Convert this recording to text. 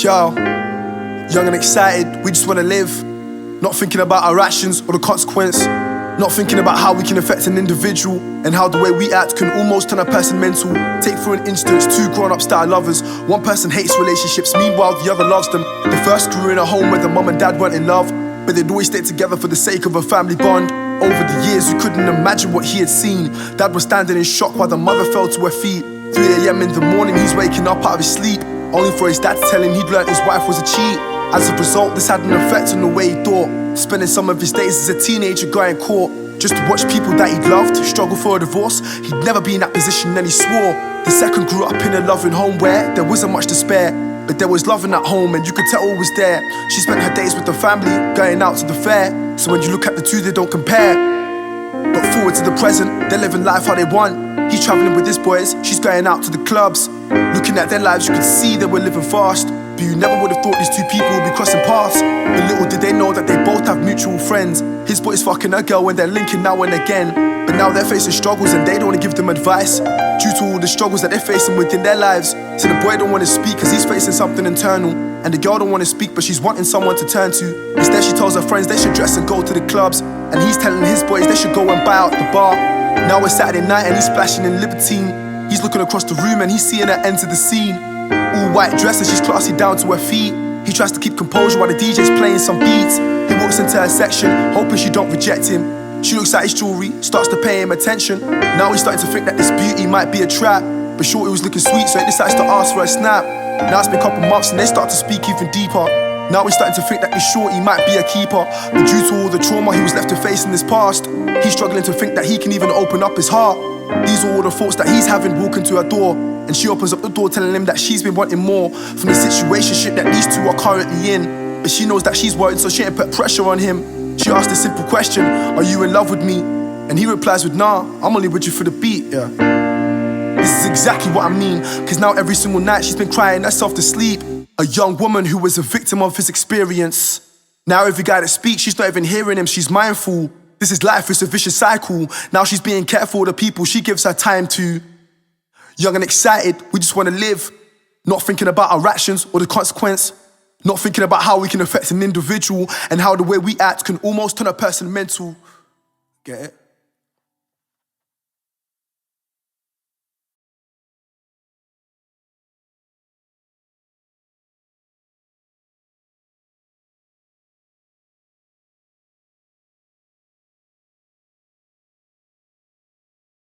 Yo, young and excited, we just wanna live. Not thinking about our actions or the consequence. Not thinking about how we can affect an individual and how the way we act can almost turn a person mental. Take for an instance, two grown-up style lovers. One person hates relationships, meanwhile the other loves them. The first grew in a home where the mum and dad weren't in love, but they'd always stay together for the sake of a family bond. Over the years, you couldn't imagine what he had seen. Dad was standing in shock while the mother fell to her feet. 3 AM in the morning, he's waking up out of his sleep, only for his dad to tell him he'd learnt his wife was a cheat. As a result, this had an effect on the way he thought, spending some of his days as a teenager going caught, just to watch people that he'd loved struggle for a divorce. He'd never be in that position and he swore. The second grew up in a loving home where there wasn't much to spare, but there was love in that home and you could tell it was there. She spent her days with the family, going out to the fair, so when you look at the two they don't compare. But forward to the present, they're living life how they want. He's travelling with his boys, she's going out to the clubs. Looking at their lives you could see they were living fast, but you never would have thought these two people would be crossing paths. But little did they know that they both have mutual friends. His boy's fucking her girl and they're linking now and again, but now they're facing struggles and they don't want to give them advice, due to all the struggles that they're facing within their lives. So the boy don't want to speak cause he's facing something internal, and the girl don't want to speak but she's wanting someone to turn to. Instead she tells her friends they should dress and go to the clubs, and he's telling his boys they should go and buy out the bar. Now it's Saturday night and he's splashing in Libertine. He's looking across the room and he's seeing her enter the scene. All white dress and she's classy down to her feet. He tries to keep composure while the DJ's playing some beats. He walks into her section, hoping she don't reject him. She looks at his jewelry, starts to pay him attention. Now he's starting to think that this beauty might be a trap, but shorty was looking sweet, so he decides to ask for a snap. Now it's been a couple months and they start to speak even deeper. Now he's starting to think that this shorty might be a keeper, but due to all the trauma he was left to face in his past, he's struggling to think that he can even open up his heart. These are all the thoughts that he's having walking to her door, and she opens up the door telling him that she's been wanting more from the situationship that these two are currently in. But she knows that she's worried, so she ain't put pressure on him. She asks a simple question, are you in love with me? And he replies with, nah, I'm only with you for the beat, yeah. This is exactly what I mean, cause now every single night she's been crying herself to sleep. A young woman who was a victim of his experience. Now every guy that speaks, she's not even hearing him, she's mindful. This is life, it's a vicious cycle. Now she's being careful of the people she gives her time to. Young and excited, we just wanna live. Not thinking about our actions or the consequence. Not thinking about how we can affect an individual and how the way we act can almost turn a person mental. Get it?